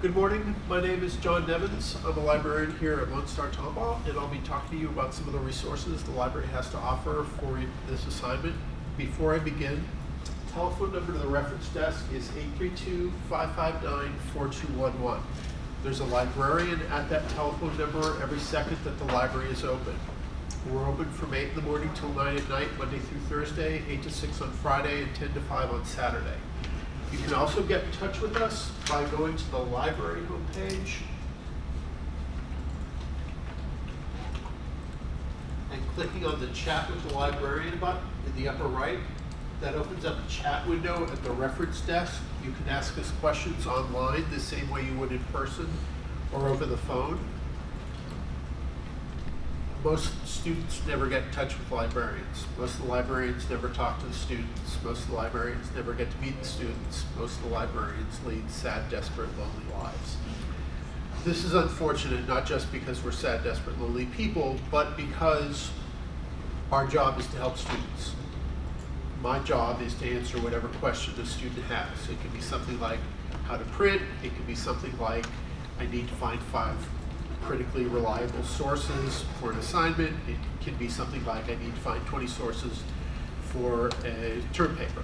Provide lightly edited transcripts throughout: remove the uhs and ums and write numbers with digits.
Good morning, my name is John Nevins. I'm a librarian here at College-Tomball, and I'll be talking to you about some of the resources the library has to offer for this assignment. Before I begin, telephone number to the reference desk is 832-559-4211. There's a librarian at that telephone number every second that the library is open. We're open from 8 in the morning till 9 at night, Monday through Thursday, 8 to 6 on Friday, and 10 to 5 on Saturday. You can also get in touch with us by going to the library homepage and clicking on the Chat with the Librarian button in the upper right. That opens up a chat window at the reference desk. You can ask us questions online the same way you would in person or over the phone. Most students never get in touch with librarians. Most of the librarians never talk to the students. Most of the librarians never get to meet the students. Most of the librarians lead sad, desperate, lonely lives. This is unfortunate, not just because we're sad, desperate, lonely people, but because our job is to help students. My job is to answer whatever question the student has. It can be something like how to print. It can be something like I need to find 5 critically reliable sources for an assignment. It can be something like I need to find 20 sources for a term paper.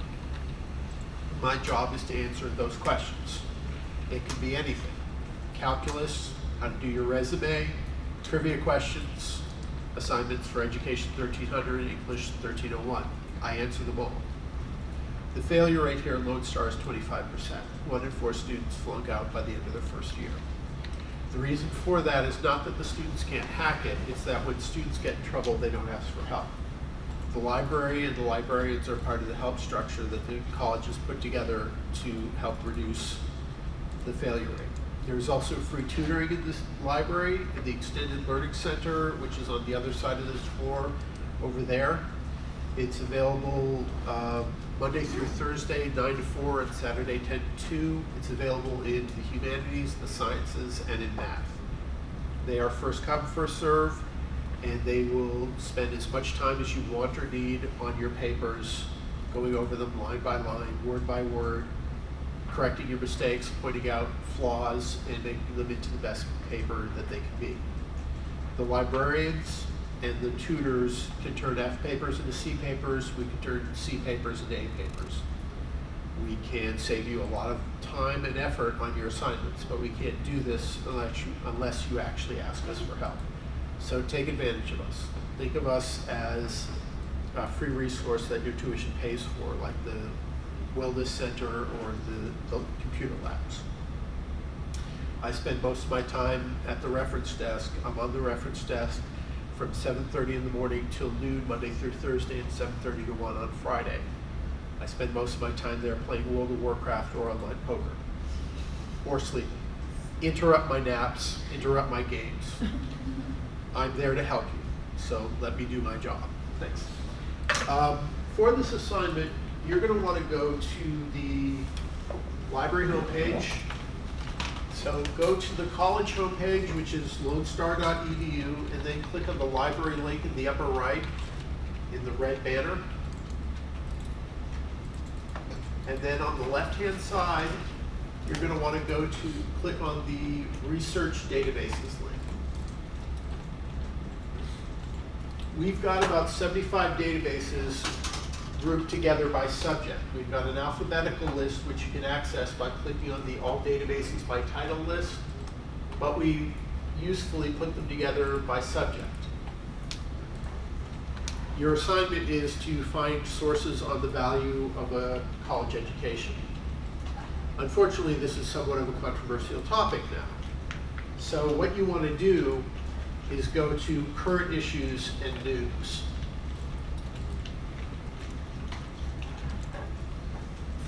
My job is to answer those questions. It can be anything. Calculus, how to do your resume, trivia questions, assignments for Education 1300, English 1301. I answer them all. The failure rate here at Lone Star is 25%. 1 in 4 students flunk out by the end of their first year. The reason for that is not that the students can't hack it, it's that when students get in trouble, they don't ask for help. The library and the librarians are part of the help structure that the college has put together to help reduce the failure rate. There's also free tutoring in this library, in the Extended Learning Center, which is on the other side of this floor over there. It's available Monday through Thursday, 9 to 4, and Saturday, 10 to 2. It's available in the humanities, the sciences, and in math. They are first come, first serve, and they will spend as much time as you want or need on your papers, going over them line by line, word by word, correcting your mistakes, pointing out flaws, and making them into the best paper that they can be. The librarians and the tutors can turn F papers into C papers. We can turn C papers into A papers. We can save you a lot of time and effort on your assignments, but we can't do this unless you actually ask us for help. So take advantage of us. Think of us as a free resource that your tuition pays for, like the Wellness Center or the computer labs. I spend most of my time at the reference desk. I'm on the reference desk from 7:30 in the morning till noon, Monday through Thursday, and 7:30 to 1 on Friday. I spend most of my time there playing World of Warcraft or online poker, or sleeping. Interrupt my naps, interrupt my games. I'm there to help you, so let me do my job. Thanks. For this assignment, you're going to want to go to the library homepage. So go to the college homepage, which is lonestar.edu, and then click on the library link in the upper right in the red banner. And then on the left-hand side, you're going to want to click on the research databases link. We've got about 75 databases grouped together by subject. We've got an alphabetical list which you can access by clicking on the All Databases by Title list, but we usefully put them together by subject. Your assignment is to find sources on the value of a college education. Unfortunately, this is somewhat of a controversial topic now. So what you want to do is go to current issues and news.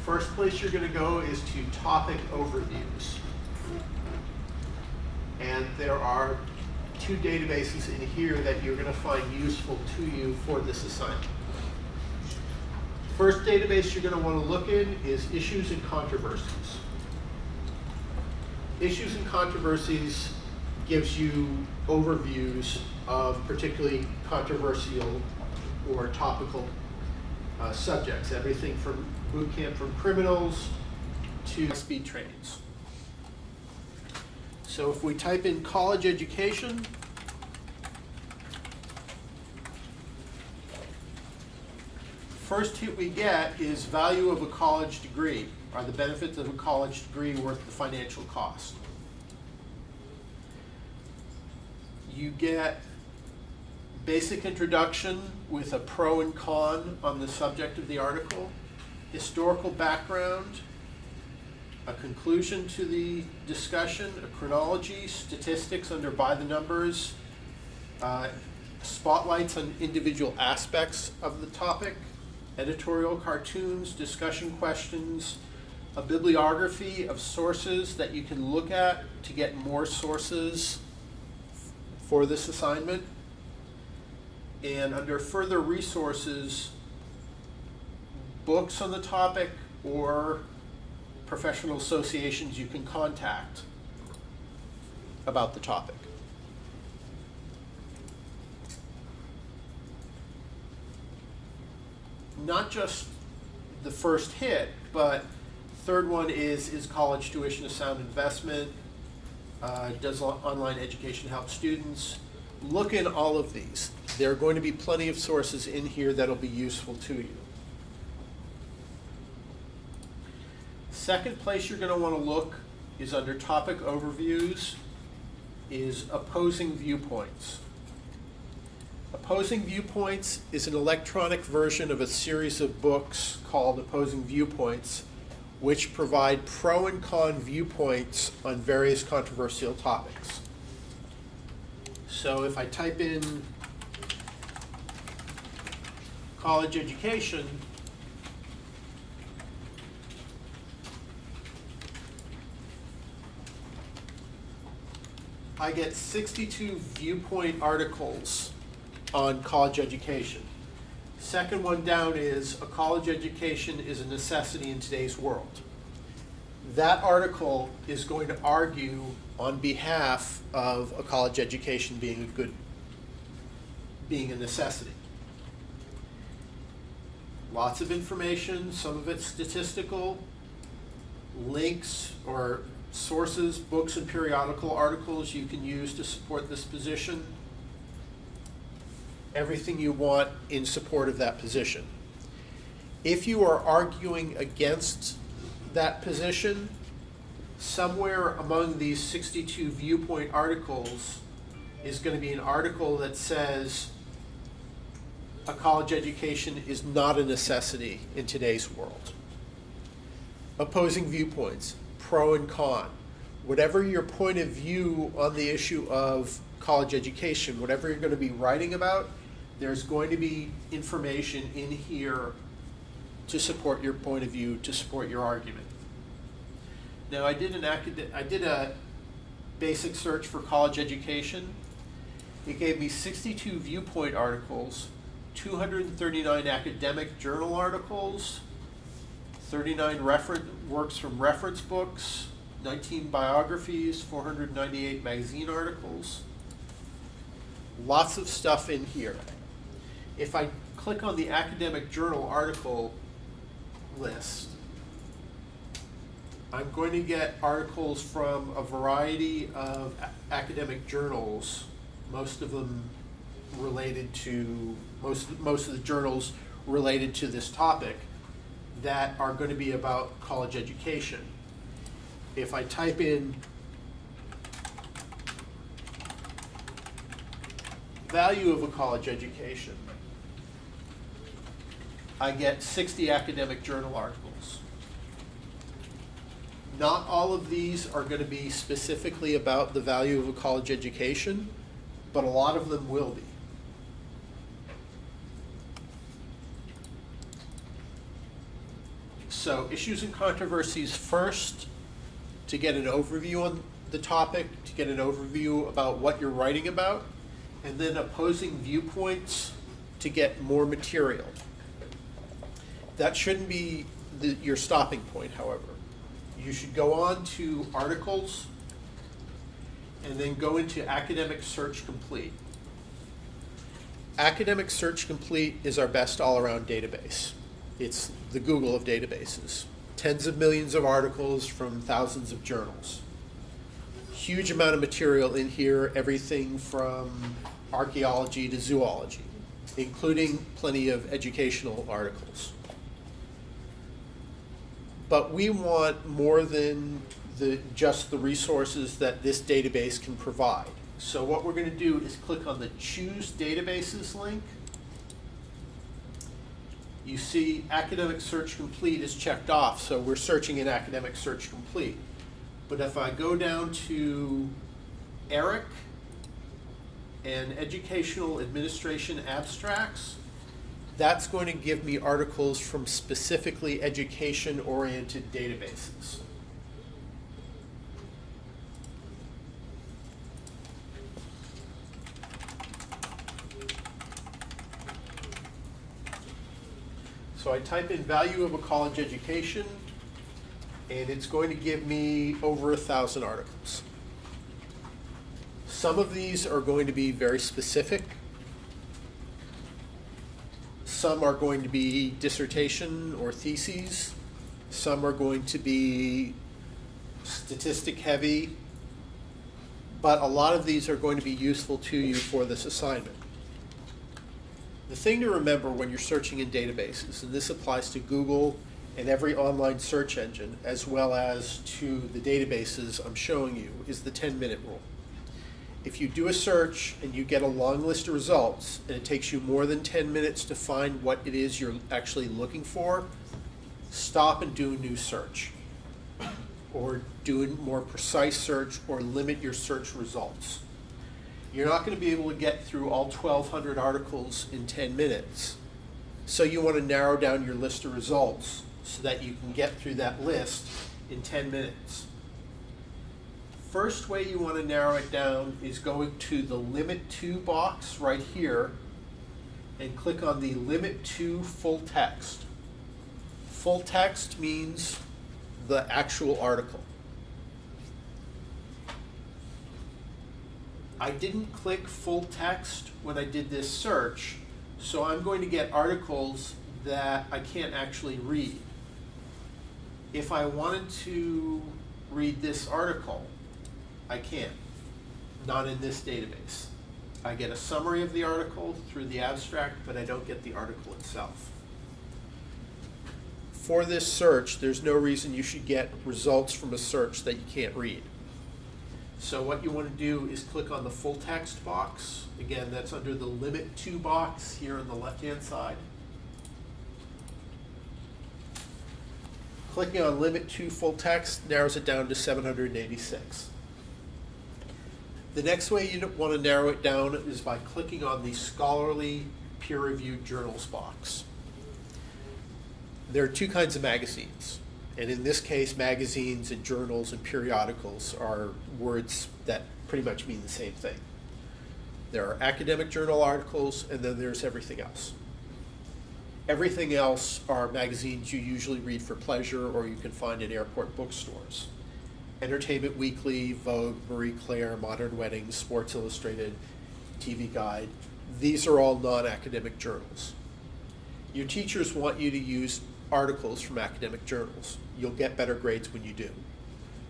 First place you're going to go is to topic overviews. And there are 2 databases in here that you're going to find useful to you for this assignment. First database you're going to want to look in is Issues and Controversies. Issues and Controversies gives you overviews of particularly controversial or topical subjects, everything from boot camp for criminals to speed trains. So if we type in college education, first hit we get is value of a college degree. Are the benefits of a college degree worth the financial cost? You get basic introduction with a pro and con on the subject of the article, historical background, a conclusion to the discussion, a chronology, statistics under by the numbers, spotlights on individual aspects of the topic, editorial cartoons, discussion questions, a bibliography of sources that you can look at to get more sources for this assignment. And under further resources, books on the topic or professional associations you can contact about the topic. Not just the first hit, but third one is college tuition a sound investment? Does online education help students? Look in all of these. There are going to be plenty of sources in here that'll be useful to you. Second place you're going to want to look is under topic overviews, is opposing viewpoints. Opposing Viewpoints is an electronic version of a series of books called Opposing Viewpoints, which provide pro and con viewpoints on various controversial topics. So if I type in college education, I get 62 viewpoint articles on college education. Second one down is a college education is a necessity in today's world. That article is going to argue on behalf of a college education being a necessity. Lots of information, some of it statistical, links or sources, books and periodical articles you can use to support this position. Everything you want in support of that position. If you are arguing against that position, somewhere among these 62 viewpoint articles is going to be an article that says a college education is not a necessity in today's world. Opposing viewpoints, pro and con. Whatever your point of view on the issue of college education, whatever you're going to be writing about, there's going to be information in here to support your point of view, to support your argument. Now, I did a basic search for college education. It gave me 62 viewpoint articles, 239 academic journal articles, 39 works from reference books, 19 biographies, 498 magazine articles. Lots of stuff in here. If I click on the academic journal article list, I'm going to get articles from a variety of academic journals, most of them related to, most of the journals related to this topic that are going to be about college education. If I type in value of a college education, I get 60 academic journal articles. Not all of these are going to be specifically about the value of a college education, but a lot of them will be. So, issues and controversies first, to get an overview on the topic, to get an overview about what you're writing about, and then opposing viewpoints to get more material. That shouldn't be your stopping point, however. You should go on to articles and then go into Academic Search Complete. Academic Search Complete is our best all-around database. It's the Google of databases. Tens of millions of articles from thousands of journals. Huge amount of material in here, everything from archaeology to zoology, including plenty of educational articles. But we want more than just the resources that this database can provide. So what we're going to do is click on the Choose Databases link. You see Academic Search Complete is checked off, so we're searching in Academic Search Complete. But if I go down to ERIC and Educational Administration Abstracts, that's going to give me articles from specifically education-oriented databases. So I type in value of a college education, and it's going to give me over 1,000 articles. Some of these are going to be very specific. Some are going to be dissertation or theses. Some are going to be statistic heavy. But a lot of these are going to be useful to you for this assignment. The thing to remember when you're searching in databases, and this applies to Google and every online search engine, as well as to the databases I'm showing you, is the 10-minute rule. If you do a search and you get a long list of results, and it takes you more than 10 minutes to find what it is you're actually looking for, stop and do a new search. Or do a more precise search, or limit your search results. You're not going to be able to get through all 1,200 articles in 10 minutes. So you want to narrow down your list of results so that you can get through that list in 10 minutes. First way you want to narrow it down is going to the Limit To box right here and click on the Limit To Full Text. Full text means the actual article. I didn't click full text when I did this search, so I'm going to get articles that I can't actually read. If I wanted to read this article, I can't. Not in this database. I get a summary of the article through the abstract, but I don't get the article itself. For this search, there's no reason you should get results from a search that you can't read. So what you want to do is click on the full text box. Again, that's under the Limit To box here on the left-hand side. Clicking on Limit To Full Text narrows it down to 786. The next way you want to narrow it down is by clicking on the Scholarly Peer-Reviewed Journals box. There are two kinds of magazines. And in this case, magazines and journals and periodicals are words that pretty much mean the same thing. There are academic journal articles, and then there's everything else. Everything else are magazines you usually read for pleasure or you can find in airport bookstores. Entertainment Weekly, Vogue, Marie Claire, Modern Weddings, Sports Illustrated, TV Guide. These are all non-academic journals. Your teachers want you to use articles from academic journals. You'll get better grades when you do.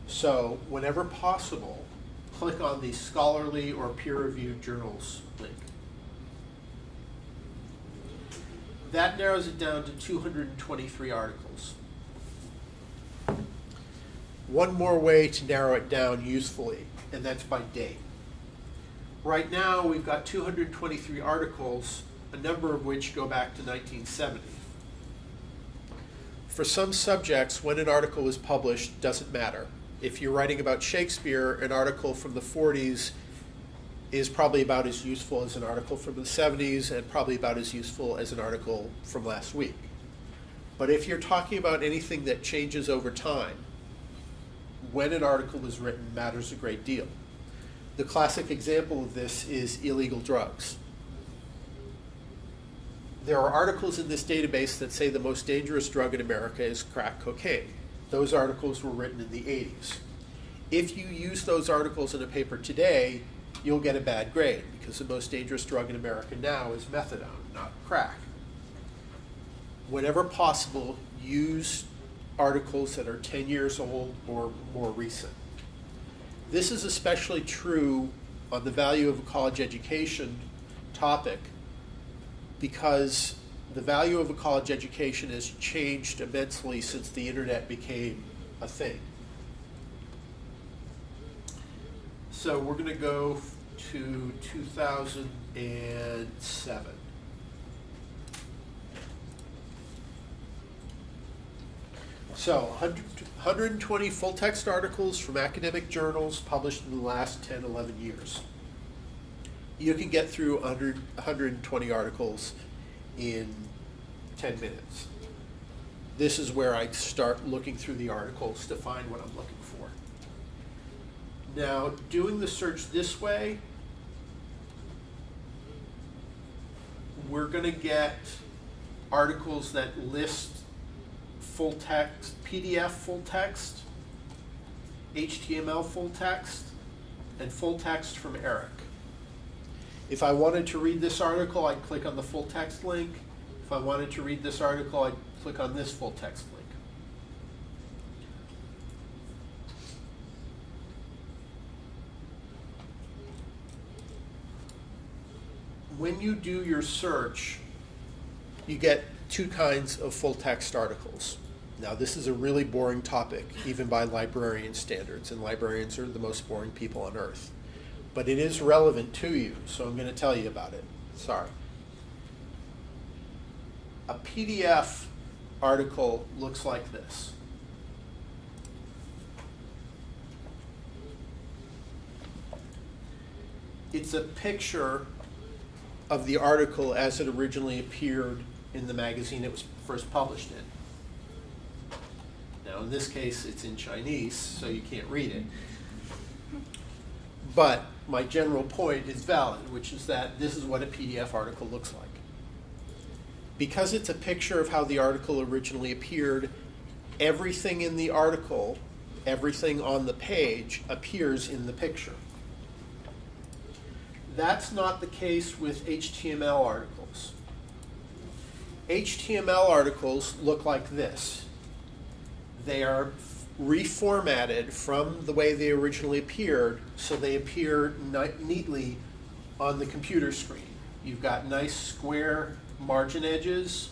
So whenever possible, click on the Scholarly or Peer-Reviewed Journals link. That narrows it down to 223 articles. One more way to narrow it down usefully, and that's by date. Right now we've got 223 articles, a number of which go back to 1970. For some subjects, when an article is published doesn't matter. If you're writing about Shakespeare, an article from the 40s is probably about as useful as an article from the 70s and probably about as useful as an article from last week. But if you're talking about anything that changes over time, when an article is written matters a great deal. The classic example of this is illegal drugs. There are articles in this database that say the most dangerous drug in America is crack cocaine. Those articles were written in the 80s. If you use those articles in a paper today, you'll get a bad grade because the most dangerous drug in America now is methadone, not crack. Whenever possible, use articles that are 10 years old or more recent. This is especially true on the value of a college education topic because the value of a college education has changed immensely since the internet became a thing. So we're going to go to 2007. So 120 full-text articles from academic journals published in the last 10, 11 years. You can get through 120 articles in 10 minutes. This is where I start looking through the articles to find what I'm looking for. Now, doing the search this way, we're going to get articles that list full text, PDF full text, HTML full text, and full text from Eric. If I wanted to read this article, I'd click on the full text link. If I wanted to read this article, I'd click on this full text link. When you do your search, you get two kinds of full text articles. Now, this is a really boring topic, even by librarian standards, and librarians are the most boring people on earth. But it is relevant to you, so I'm going to tell you about it. Sorry. A PDF article looks like this. It's a picture of the article as it originally appeared in the magazine it was first published in. Now, in this case, it's in Chinese, so you can't read it. But my general point is valid, which is that this is what a PDF article looks like. Because it's a picture of how the article originally appeared, everything in the article, everything on the page, appears in the picture. That's not the case with HTML articles. HTML articles look like this. They are reformatted from the way they originally appeared, so they appear neatly on the computer screen. You've got nice square margin edges.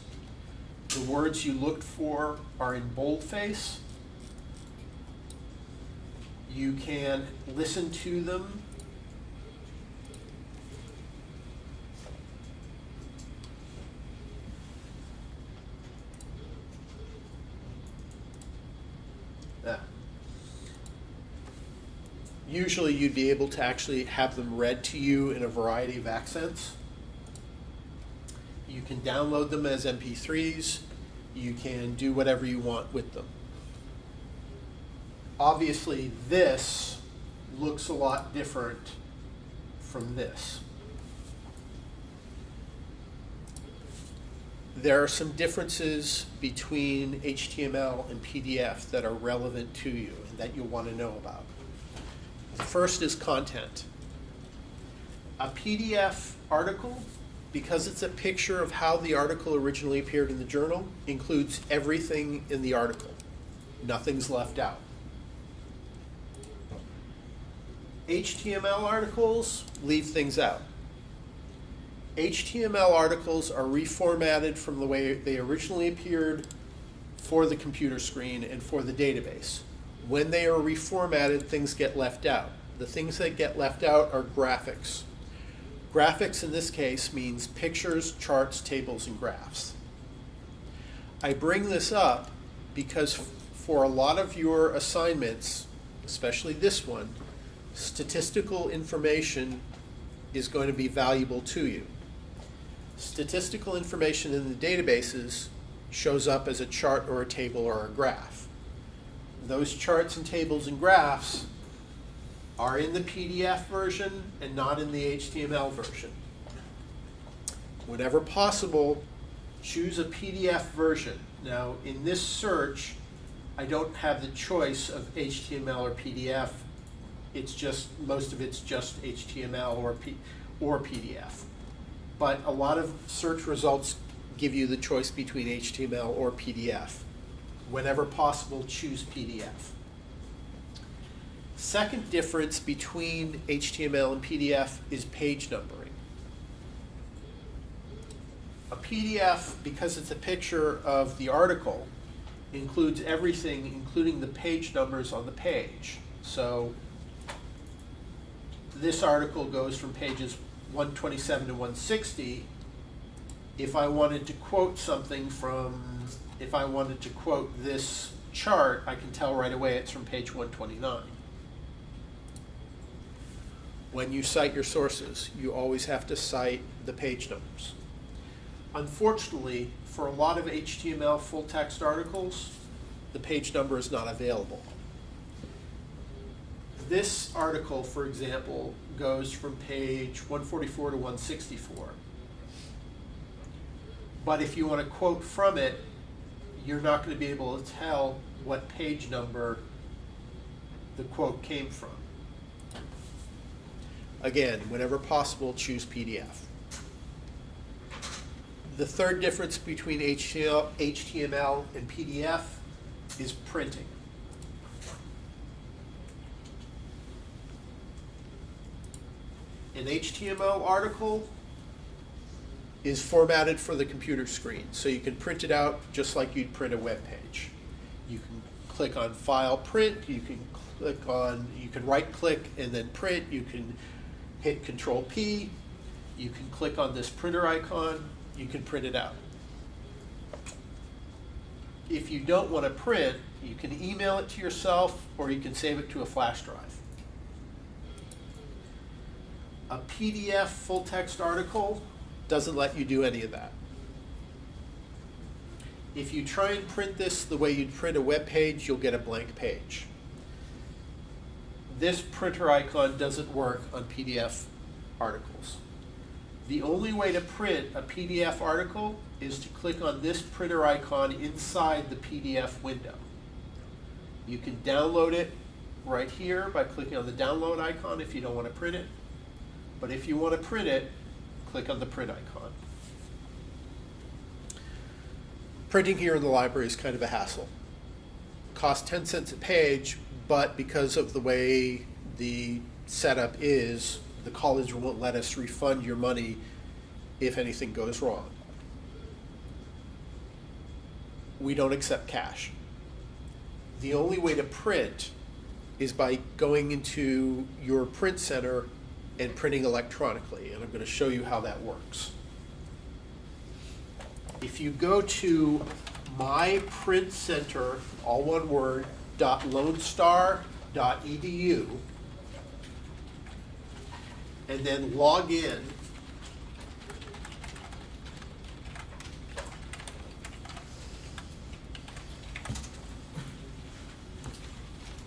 The words you looked for are in boldface. You can listen to them. Usually you'd be able to actually have them read to you in a variety of accents. You can download them as MP3s. You can do whatever you want with them. Obviously, this looks a lot different from this. There are some differences between HTML and PDF that are relevant to you and that you'll want to know about. The first is content. A PDF article, because it's a picture of how the article originally appeared in the journal, includes everything in the article. Nothing's left out. HTML articles leave things out. HTML articles are reformatted from the way they originally appeared for the computer screen and for the database. When they are reformatted, things get left out. The things that get left out are graphics. Graphics in this case means pictures, charts, tables, and graphs. I bring this up because for a lot of your assignments, especially this one, statistical information is going to be valuable to you. Statistical information in the databases shows up as a chart or a table or a graph. Those charts and tables and graphs are in the PDF version and not in the HTML version. Whenever possible, choose a PDF version. Now, in this search, I don't have the choice of HTML or PDF. It's just, most of it's just HTML or PDF. But a lot of search results give you the choice between HTML or PDF. Whenever possible, choose PDF. second difference between HTML and PDF is page numbering. A PDF, because it's a picture of the article, includes everything, including the page numbers on the page. So this article goes from pages 127 to 160. If I wanted to quote something from, if I wanted to quote this chart, I can tell right away it's from page 129. When you cite your sources, you always have to cite the page numbers. Unfortunately, for a lot of HTML full text articles, the page number is not available. This article, for example, goes from page 144 to 164. But if you want to quote from it, you're not going to be able to tell what page number the quote came from. Again, whenever possible, choose PDF. The third difference between HTML and PDF is printing. An HTML article is formatted for the computer screen, so you can print it out just like you'd print a web page. You can click on File, Print. You can right click and then print. You can hit Control P. You can click on this printer icon. You can print it out. If you don't want to print, you can email it to yourself or you can save it to a flash drive. A PDF full text article doesn't let you do any of that. If you try and print this the way you'd print a web page, you'll get a blank page. This printer icon doesn't work on PDF articles. The only way to print a PDF article is to click on this printer icon inside the PDF window. You can download it right here by clicking on the download icon if you don't want to print it. But if you want to print it, click on the print icon. Printing here in the library is kind of a hassle. Costs 10 cents a page, but because of the way the setup is, the college won't let us refund your money if anything goes wrong. We don't accept cash. The only way to print is by going into your print center and printing electronically, and I'm going to show you how that works. If you go to my print center, all one word, .lonestar.edu, and then log in,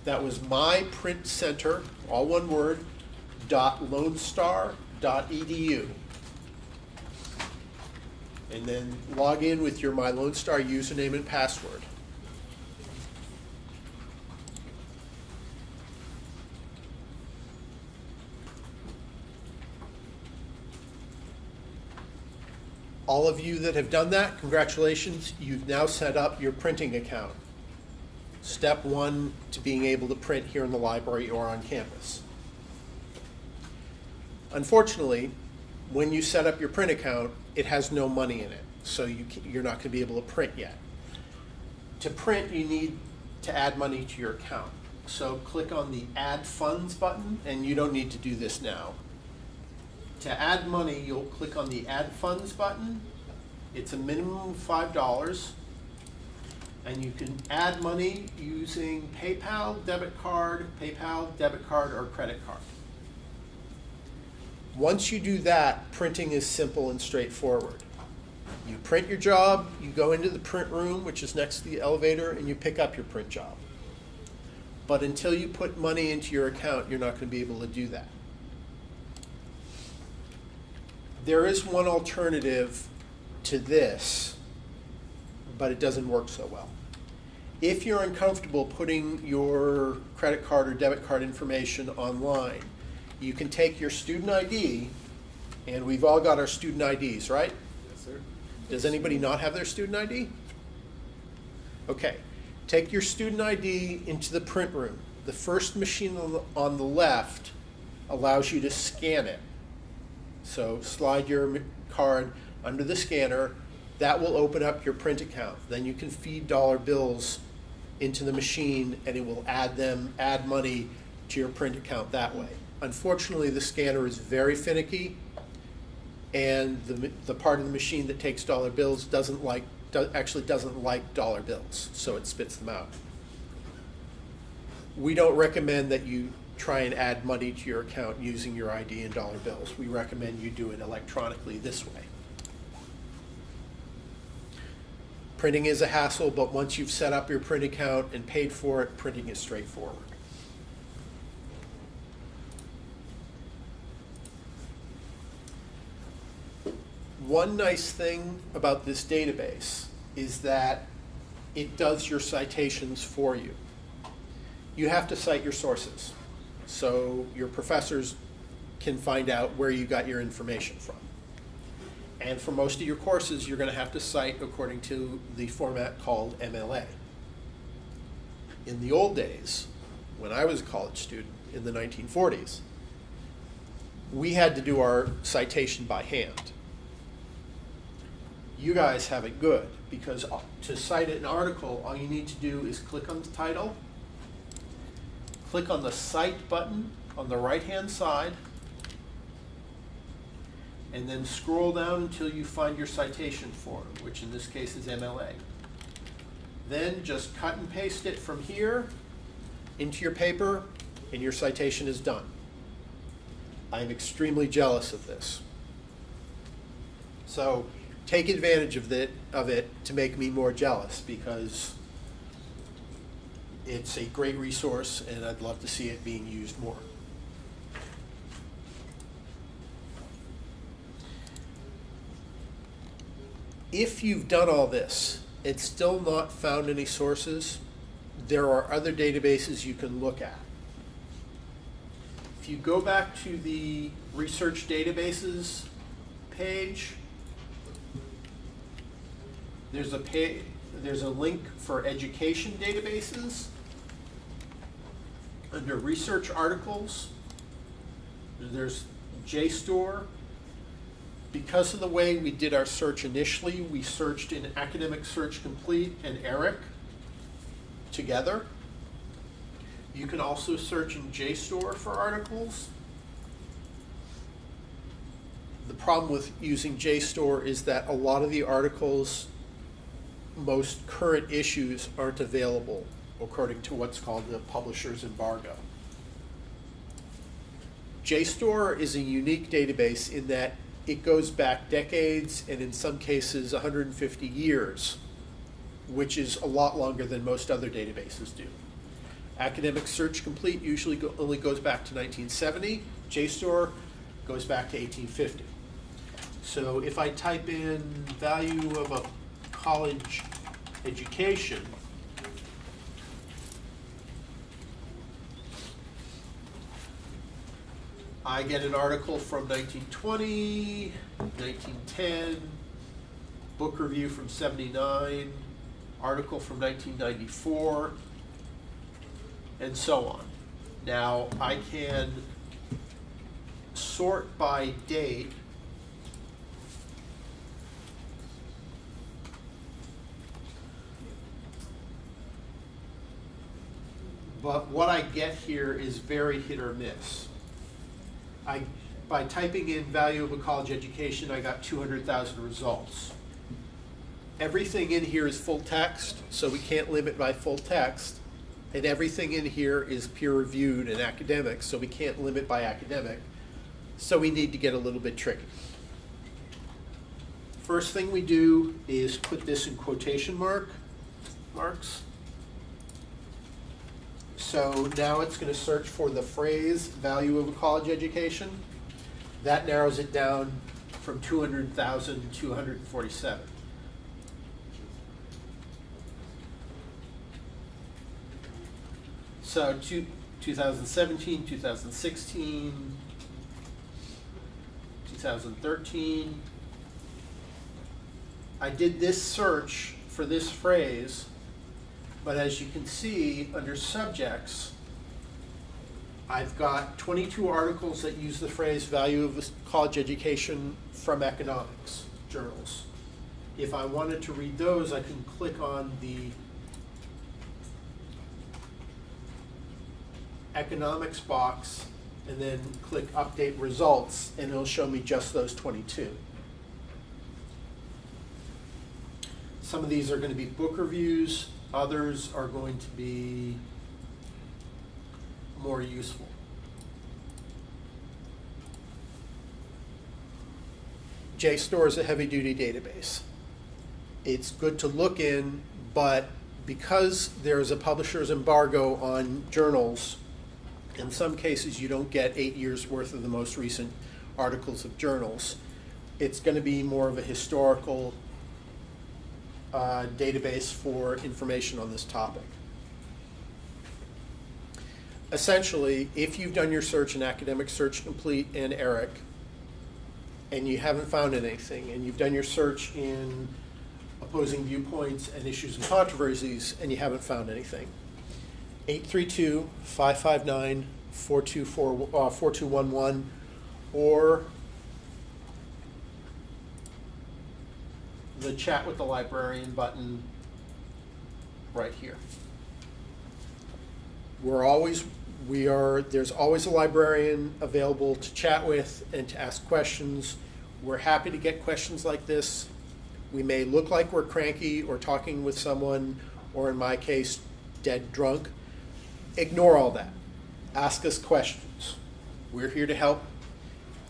that was my print center, all one word, .lonestar.edu. And then log in with your My Lone Star username and password. All of you that have done that, congratulations, you've now set up your printing account. Step one to being able to print here in the library or on campus. Unfortunately, when you set up your print account, it has no money in it, so you're not going to be able to print yet. To print, you need to add money to your account. So click on the Add Funds button, and you don't need to do this now. To add money, you'll click on the Add Funds button. It's a minimum of $5, and you can add money using PayPal, debit card, or credit card. Once you do that, printing is simple and straightforward. You print your job, you go into the print room, which is next to the elevator, and you pick up your print job. But until you put money into your account, you're not going to be able to do that. There is one alternative to this, but it doesn't work so well. If you're uncomfortable putting your credit card or debit card information online, you can take your student ID, and we've all got our student IDs, right? Yes, sir. Does anybody not have their student ID? Okay. Take your student ID into the print room. The first machine on the left allows you to scan it. So slide your card under the scanner. That will open up your print account. Then you can feed dollar bills into the machine and it will add money to your print account that way. Unfortunately, the scanner is very finicky, and the part of the machine that takes dollar bills actually doesn't like dollar bills, so it spits them out. We don't recommend that you try and add money to your account using your ID and dollar bills. We recommend you do it electronically this way. Printing is a hassle, but once you've set up your print account and paid for it, printing is straightforward. One nice thing about this database is that it does your citations for you. You have to cite your sources, so your professors can find out where you got your information from. And for most of your courses, you're going to have to cite according to the format called MLA. In the old days, when I was a college student in the 1940s, we had to do our citation by hand. You guys have it good, because to cite an article, all you need to do is click on the title, click on the Cite button on the right-hand side, and then scroll down until you find your citation form, which in this case is MLA. Then just cut and paste it from here into your paper, and your citation is done. I'm extremely jealous of this. So take advantage of it to make me more jealous, because it's a great resource and I'd love to see it being used more. If you've done all this and still not found any sources, there are other databases you can look at. If you go back to the research databases page, there's a link for education databases. Under research articles, there's JSTOR. Because of the way we did our search initially, we searched in Academic Search Complete and ERIC together. You can also search in JSTOR for articles. The problem with using JSTOR is that a lot of the articles, most current issues, aren't available according to what's called the publisher's embargo. JSTOR is a unique database in that it goes back decades and in some cases 150 years, which is a lot longer than most other databases do. Academic Search Complete usually only goes back to 1970. JSTOR goes back to 1850. So if I type in value of a college education, I get an article from 1920, 1910, book review from 79, article from 1994, and so on. Now I can sort by date. But what I get here is very hit or miss. By typing in value of a college education, I got 200,000 results. Everything in here is full text, so we can't limit by full text. And everything in here is peer-reviewed and academic, so we can't limit by academic. So we need to get a little bit tricky. First thing we do is put this in quotation marks. So now it's going to search for the phrase value of a college education. That narrows it down from 200,000 to 247. So 2017, 2016, 2013. I did this search for this phrase, but as you can see, under subjects, I've got 22 articles that use the phrase value of a college education from economics journals. If I wanted to read those, I can click on the economics box and then click update results, and it'll show me just those 22. Some of these are going to be book reviews, others are going to be more useful. JSTOR is a heavy-duty database. It's good to look in, but because there's a publisher's embargo on journals, in some cases you don't get 8 years worth of the most recent articles of journals. It's going to be more of a historical database for information on this topic. Essentially, if you've done your search in Academic Search Complete and ERIC, and you haven't found anything, and you've done your search in Opposing Viewpoints and Issues and Controversies, and you haven't found anything, 832-559-4211, or the Chat with the Librarian button right here. There's always a librarian available to chat with and to ask questions. We're happy to get questions like this. We may look like we're cranky or talking with someone, or in my case, dead drunk. Ignore all that. Ask us questions. We're here to help,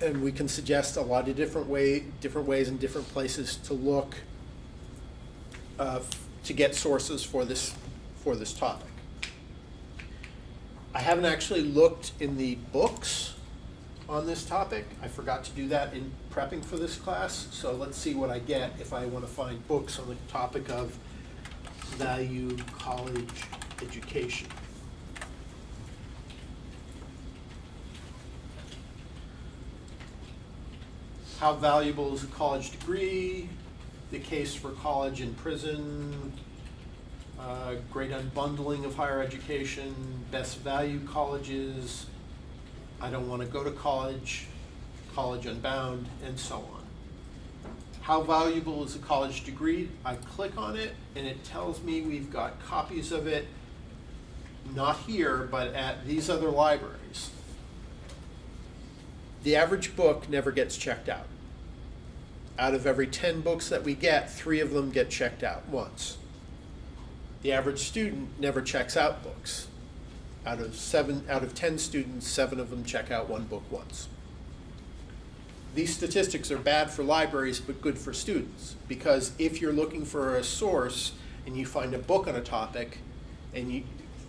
and we can suggest a lot of different ways and different places to look to get sources for this topic. I haven't actually looked in the books on this topic. I forgot to do that in prepping for this class, so let's see what I get if I want to find books on the topic of value college education. How valuable is a college degree? The case for college in prison. Great unbundling of higher education, best value colleges, I don't want to go to college, college unbound, and so on. How valuable is a college degree? I click on it and it tells me we've got copies of it, not here, but at these other libraries. The average book never gets checked out. Out of every 10 books that we get, 3 of them get checked out once. The average student never checks out books. Out of 10 students, 7 of them check out one book once. These statistics are bad for libraries, but good for students, because if you're looking for a source and you find a book on a topic, and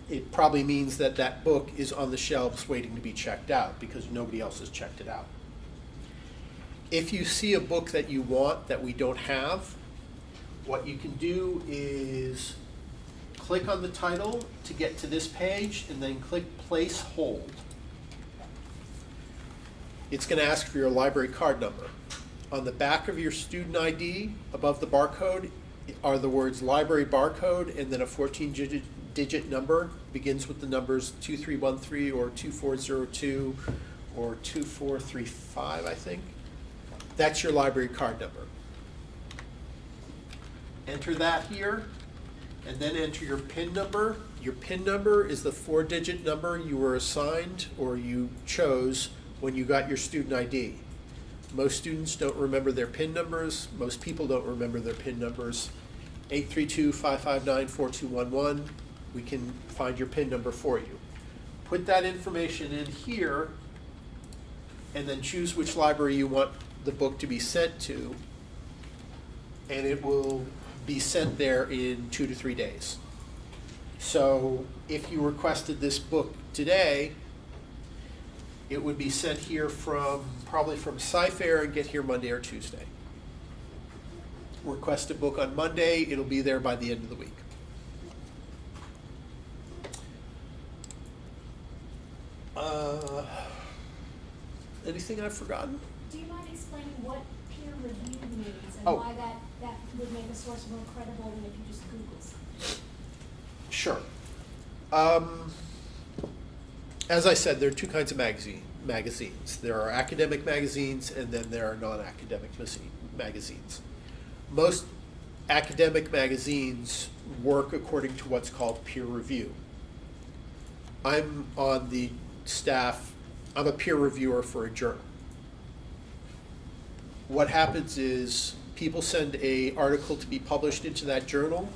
it probably means that that book is on the shelves waiting to be checked out because nobody else has checked it out. If you see a book that you want that we don't have, what you can do is click on the title to get to this page and then click Place Hold. It's going to ask for your library card number. On the back of your student ID, above the barcode, are the words library barcode and then a 14-digit number. Begins with the numbers 2313 or 2402 or 2435, I think. That's your library card number. Enter that here, and then enter your PIN number. Your PIN number is the 4-digit number you were assigned or you chose when you got your student ID. Most students don't remember their PIN numbers. Most people don't remember their PIN numbers. 832-559-4211. We can find your PIN number for you. Put that information in here and then choose which library you want the book to be sent to, and it will be sent there in 2 to 3 days. So if you requested this book today, it would be sent here probably from Sci-Fair and get here Monday or Tuesday. Request a book on Monday, it'll be there by the end of the week. Anything I've forgotten? Do you mind explaining what peer review means and Oh. why that would make a source more credible than if you just Google something? Sure. as I said, there are two kinds of magazines. There are academic magazines, and then there are non-academic magazines. Most academic magazines work according to what's called peer review. I'm on the staff, I'm a peer reviewer for a journal. What happens is people send an article to be published into that journal.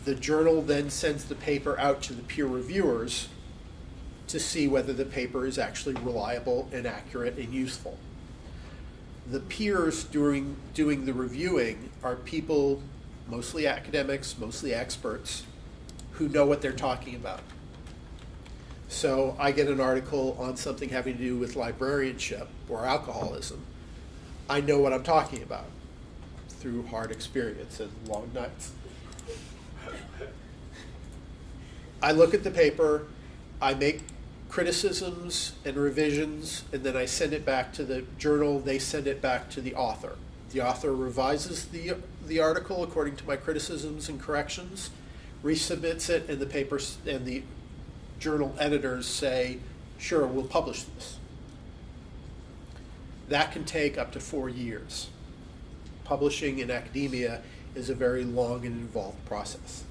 The journal then sends the paper out to the peer reviewers to see whether the paper is actually reliable and accurate and useful. The peers doing the reviewing are people, mostly academics, mostly experts, who know what they're talking about. So I get an article on something having to do with librarianship or alcoholism. I know what I'm talking about through hard experience and long nights. I look at the paper, I make criticisms and revisions, and then I send it back to the journal. They send it back to the author. The author revises the article according to my criticisms and corrections, resubmits it, and the papers and the journal editors say, sure, we'll publish this. That can take up to 4 years. Publishing in academia is a very long and involved process.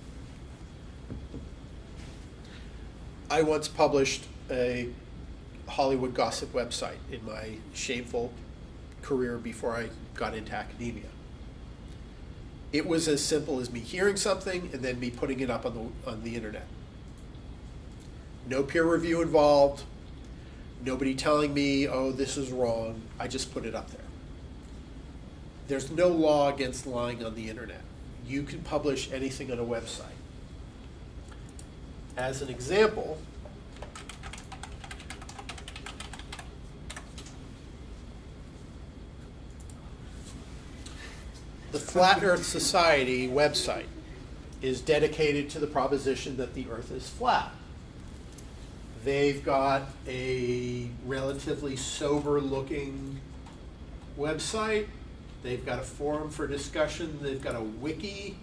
I once published a Hollywood gossip website in my shameful career before I got into academia. It was as simple as me hearing something and then me putting it up on the internet. No peer review involved, nobody telling me, oh, this is wrong. I just put it up there. There's no law against lying on the internet. You can publish anything on a website. As an example, the Flat Earth Society website is dedicated to the proposition that the Earth is flat. They've got a relatively sober-looking website. They've got a forum for discussion. They've got a wiki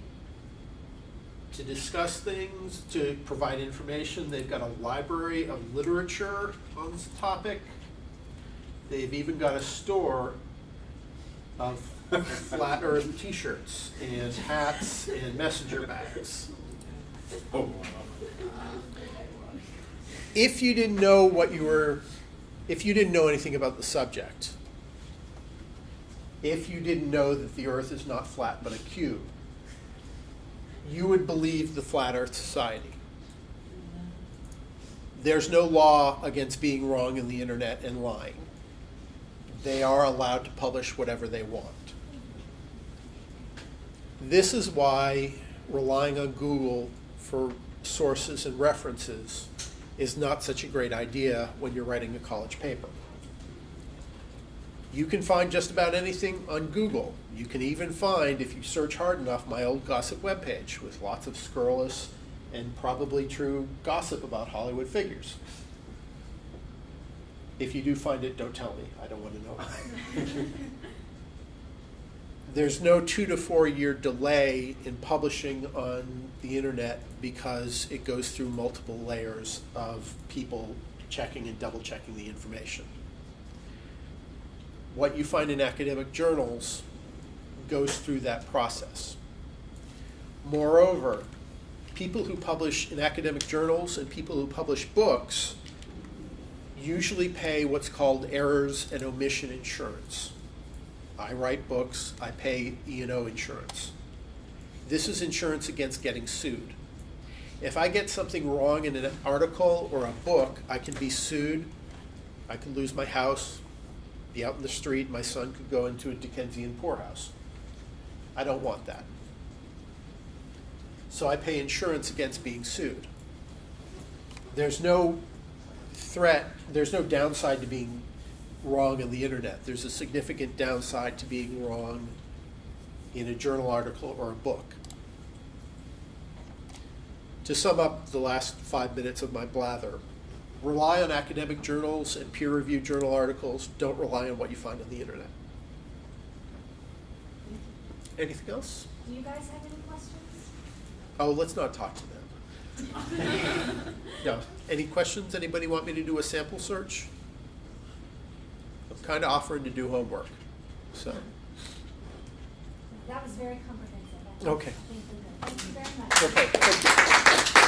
to discuss things, to provide information. They've got a library of literature on this topic. They've even got a store of flat Earth t-shirts and hats and messenger bags. Oh. If you didn't know if you didn't know anything about the subject, if you didn't know that the Earth is not flat but a cube, you would believe the Flat Earth Society. There's no law against being wrong in the internet and lying. They are allowed to publish whatever they want. This is why relying on Google for sources and references is not such a great idea when you're writing a college paper. You can find just about anything on Google. You can even find, if you search hard enough, my old gossip webpage with lots of scurrilous and probably true gossip about Hollywood figures. If you do find it, don't tell me. I don't want to know. There's no 2 to 4 year delay in publishing on the internet because it goes through multiple layers of people checking and double checking the information. What you find in academic journals goes through that process. Moreover, people who publish in academic journals and people who publish books usually pay what's called errors and omission insurance. I write books, I pay E&O insurance. This is insurance against getting sued. If I get something wrong in an article or a book, I can be sued, I can lose my house, be out in the street, my son could go into a Dickensian poorhouse. I don't want that. So I pay insurance against being sued. There's no threat, there's no downside to being wrong on the internet. There's a significant downside to being wrong in a journal article or a book. To sum up the last 5 minutes of my blather, rely on academic journals and peer-reviewed journal articles. Don't rely on what you find on the internet. Anything else? Do you guys have any questions? Oh, let's not talk to them. Yeah. Any questions? Anybody want me to do a sample search? I'm kind of offering to do homework, so. That was very comprehensive. Okay. I think we're good. Thank you very much. Okay, thank you.